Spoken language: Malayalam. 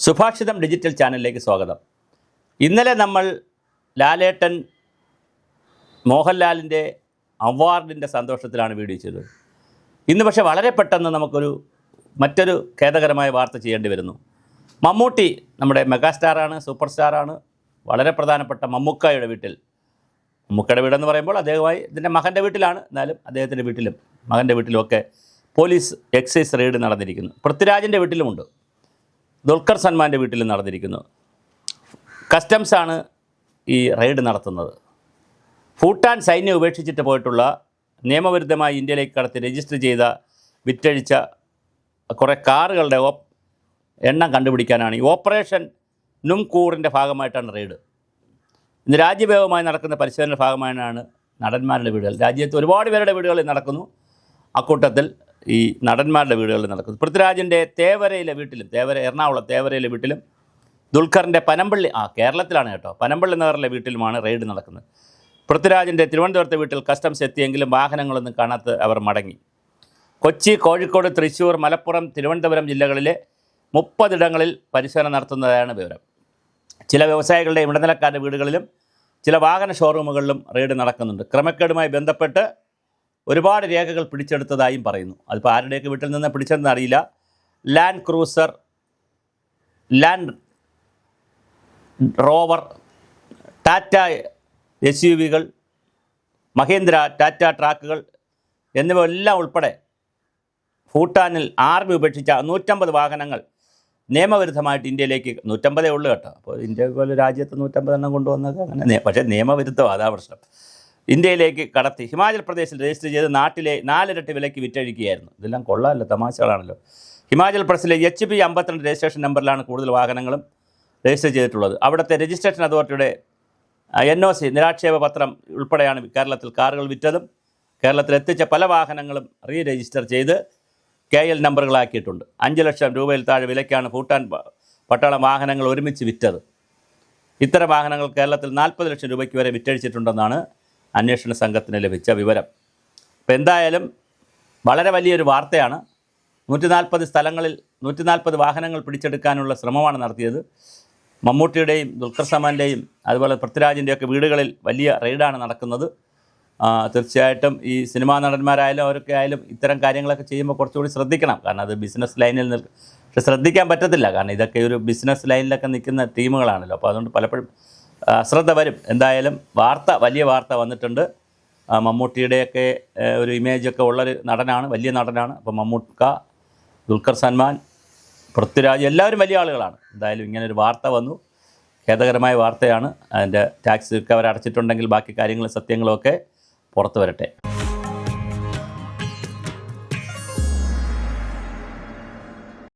സുഭാഷിതം ഡിജിറ്റൽ ചാനലിലേക്ക് സ്വാഗതം. ഇന്നലെ നമ്മൾ ലാലേട്ടൻ മോഹൻലാലിൻ്റെ അവാർഡിൻ്റെ സന്തോഷത്തിലാണ് വീഡിയോ ചെയ്തത്. ഇന്ന് പക്ഷേ വളരെ പെട്ടെന്ന് നമുക്കൊരു മറ്റൊരു ഖേദകരമായ വാർത്ത ചെയ്യേണ്ടി വരുന്നു. മമ്മൂട്ടി നമ്മുടെ മെഗാസ്റ്റാറാണ്, സൂപ്പർ സ്റ്റാറാണ്, വളരെ പ്രധാനപ്പെട്ട മമ്മൂക്കായുടെ വീട്ടിൽ, മമ്മൂക്കയുടെ വീടെന്ന് പറയുമ്പോൾ അദ്ദേഹമായി ഇതിൻ്റെ മകൻ്റെ വീട്ടിലാണ്, എന്നാലും അദ്ദേഹത്തിൻ്റെ വീട്ടിലും മകൻ്റെ വീട്ടിലുമൊക്കെ പോലീസ് എക്സൈസ് റെയ്ഡ് നടന്നിരിക്കുന്നു. പൃഥ്വിരാജിൻ്റെ വീട്ടിലുമുണ്ട്, ദുൽഖർ സൽമാൻ്റെ വീട്ടിലും നടന്നിരിക്കുന്നു. കസ്റ്റംസാണ് ഈ റെയ്ഡ് നടത്തുന്നത്. ഭൂട്ടാൻ സൈന്യം ഉപേക്ഷിച്ചിട്ട് പോയിട്ടുള്ള നിയമവിരുദ്ധമായി ഇന്ത്യയിലേക്ക് കടത്തി രജിസ്റ്റർ ചെയ്ത വിറ്റഴിച്ച കുറേ കാറുകളുടെ എണ്ണം കണ്ടുപിടിക്കാനാണ് ഈ ഓപ്പറേഷൻ നുംകൂറിൻ്റെ ഭാഗമായിട്ടാണ് റെയ്ഡ്. ഇന്ന് രാജ്യവ്യാപകമായി നടക്കുന്ന പരിശോധനയുടെ ഭാഗമായാണ് നടന്മാരുടെ വീടുകൾ. രാജ്യത്ത് ഒരുപാട് പേരുടെ വീടുകളിൽ നടക്കുന്നു, അക്കൂട്ടത്തിൽ ഈ നടന്മാരുടെ വീടുകളിൽ നടക്കുന്നു. പൃഥ്വിരാജിൻ്റെ തേവരയിലെ വീട്ടിലും, എറണാകുളം തേവരയിലെ വീട്ടിലും, ദുൽഖറിൻ്റെ പനമ്പള്ളി കേരളത്തിലാണ് കേട്ടോ, പനമ്പള്ളി നഗറിലെ വീട്ടിലുമാണ് റെയ്ഡ് നടക്കുന്നത്. പൃഥ്വിരാജിൻ്റെ തിരുവനന്തപുരത്തെ വീട്ടിൽ കസ്റ്റംസ് എത്തിയെങ്കിലും വാഹനങ്ങളൊന്നും കാണാത്ത അവർ മടങ്ങി. കൊച്ചി, കോഴിക്കോട്, തൃശ്ശൂർ, മലപ്പുറം, തിരുവനന്തപുരം ജില്ലകളിലെ 30 ഇടങ്ങളിൽ പരിശോധന നടത്തുന്നതാണ് വിവരം. ചില വ്യവസായികളുടെയും ഇടനിലക്കാരുടെ വീടുകളിലും ചില വാഹന ഷോറൂമുകളിലും റെയ്ഡ് നടക്കുന്നുണ്ട്. ക്രമക്കേടുമായി ബന്ധപ്പെട്ട് ഒരുപാട് രേഖകൾ പിടിച്ചെടുത്തതായും പറയുന്നു. അതിപ്പോൾ ആരുടെയൊക്കെ വീട്ടിൽ നിന്ന് പിടിച്ചെന്ന് അറിയില്ല. Land cruiser, land rover, Tata SUVകൾ, മഹീന്ദ്ര, ടാറ്റ ട്രാക്കുകൾ എന്നിവ എല്ലാം ഉൾപ്പെടെ ഭൂട്ടാനിൽ ആർമി ഉപേക്ഷിച്ച 150 വാഹനങ്ങൾ നിയമവിരുദ്ധമായിട്ട് ഇന്ത്യയിലേക്ക്, 150 ഉള്ളൂ കേട്ടോ, അപ്പോൾ ഇന്ത്യ പോലെ രാജ്യത്ത് 150 എണ്ണം കൊണ്ടുവന്നത് അങ്ങനെ, പക്ഷേ നിയമവിരുദ്ധം, അതാ പ്രശ്നം. ഇന്ത്യയിലേക്ക് കടത്തി ഹിമാചൽ പ്രദേശിൽ രജിസ്റ്റർ ചെയ്ത് നാട്ടിലെ 4 ഇരട്ടി വിലയ്ക്ക് വിറ്റഴിക്കുകയായിരുന്നു. ഇതെല്ലാം കൊള്ളാമല്ലോ, തമാശകളാണല്ലോ. ഹിമാചൽ പ്രദേശിലെ HP 52 രജിസ്ട്രേഷൻ നമ്പറിലാണ് കൂടുതൽ വാഹനങ്ങളും രജിസ്റ്റർ ചെയ്തിട്ടുള്ളത്. അവിടുത്തെ രജിസ്ട്രേഷൻ അതോറിറ്റിയുടെ NOC നിരാക്ഷേപ പത്രം ഉൾപ്പെടെയാണ് കേരളത്തിൽ കാറുകൾ വിറ്റതും കേരളത്തിൽ എത്തിച്ച പല വാഹനങ്ങളും രജിസ്റ്റർ ചെയ്ത് KL നമ്പറുകളാക്കിയിട്ടുണ്ട്. 5 ലക്ഷം രൂപയിൽ താഴെ വിലയ്ക്കാണ് ഭൂട്ടാൻ പട്ടാളം വാഹനങ്ങൾ ഒരുമിച്ച് വിറ്റത്. ഇത്തരം വാഹനങ്ങൾ കേരളത്തിൽ 40 ലക്ഷം രൂപയ്ക്ക് വരെ വിറ്റഴിച്ചിട്ടുണ്ടെന്നാണ് അന്വേഷണ സംഘത്തിന് ലഭിച്ച വിവരം. അപ്പോൾ എന്തായാലും വളരെ വലിയൊരു വാർത്തയാണ്. 140 സ്ഥലങ്ങളിൽ 140 വാഹനങ്ങൾ പിടിച്ചെടുക്കാനുള്ള ശ്രമമാണ് നടത്തിയത്. മമ്മൂട്ടിയുടെയും ദുൽഖർ സൽമാൻ്റെയും അതുപോലെ പൃഥ്വിരാജിൻ്റെയൊക്കെ വീടുകളിൽ വലിയ റെയ്ഡാണ് നടക്കുന്നത്. തീർച്ചയായിട്ടും ഈ സിനിമാ നടന്മാരായാലും അവരൊക്കെ ആയാലും ഇത്തരം കാര്യങ്ങളൊക്കെ ചെയ്യുമ്പോൾ കുറച്ചുകൂടി ശ്രദ്ധിക്കണം. കാരണം അത് ബിസിനസ് ലൈനിൽ പക്ഷെ ശ്രദ്ധിക്കാൻ പറ്റത്തില്ല, കാരണം ഇതൊക്കെ ഒരു ബിസിനസ് ലൈനിലൊക്കെ നിൽക്കുന്ന ടീമുകളാണല്ലോ. അപ്പോൾ അതുകൊണ്ട് പലപ്പോഴും അശ്രദ്ധ വരും. എന്തായാലും വലിയ വാർത്ത വന്നിട്ടുണ്ട്. മമ്മൂട്ടിയുടെയൊക്കെ ഒരു ഇമേജൊക്കെ ഉള്ളൊരു നടനാണ്, വലിയ നടനാണ്. അപ്പോൾ മമ്മൂക്ക, ദുൽഖർ സൽമാൻ, പൃഥ്വിരാജ് എല്ലാവരും വലിയ ആളുകളാണ്. എന്തായാലും ഇങ്ങനൊരു വാർത്ത വന്നു, ഖേദകരമായ വാർത്തയാണ്. അതിൻ്റെ ടാക്സ് ഒക്കെ അവർ അടച്ചിട്ടുണ്ടെങ്കിൽ ബാക്കി കാര്യങ്ങളും സത്യങ്ങളും ഒക്കെ പുറത്തു വരട്ടെ.